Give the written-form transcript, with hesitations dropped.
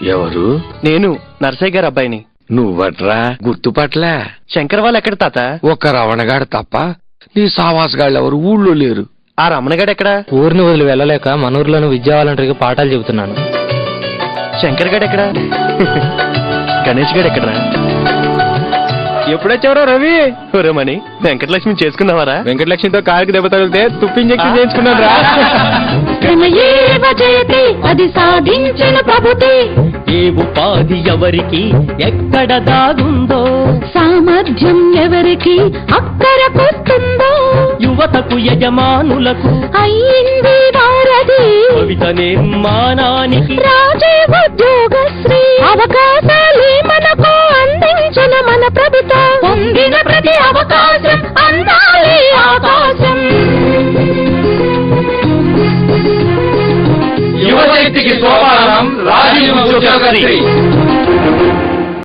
ఎవరు? నేను నర్సయ్య గారు అబ్బాయిని. నువ్వట్రా, గుర్తుపట్లా. శంకర్ వాళ్ళు ఎక్కడ తాత? ఒక్క రవణగాడు తప్ప నీ సావాసగాళ్ళు ఎవరు ఊళ్ళో లేరు. ఆ రమణగాడు ఎక్కడ? ఊరిని వదిలి వెళ్ళలేక మన ఊర్లోని విద్యా వాలంటీర్కి పాఠాలు చెబుతున్నాను. శంకర్ గడ్ ఎక్కడ? గణేష్ గడ్ ఎక్కడరా? ఎప్పుడొచ్చావరా రవి? రమణి, వెంకటలక్ష్మి చేసుకున్నావారా? వెంకటలక్ష్మితో కారుకి దెబ్బ తగిలితే తుప్పు ఇంజెక్షన్ చేయించుకున్నాను రా. అది సాధించిన ప్రభుతే. ఏ ఉపాధి ఎవరికి ఎక్కడ దాగుందో, సామర్థ్యం ఎవరికి అక్కరకొస్తుందో, యువతకు యజమానులకు అయ్యింది వారది కవిత నిర్మాణానికి రాజే ఉద్యోగశ్రీ. అవకాశాలే మనకు అందించిన మన ప్రభుత్వం. పొందిన ప్రతి అవకాశం అందాలి ఆకాశం. యువశక్తికి సోపానం రాజీవ్ ఉద్యోగశ్రీ.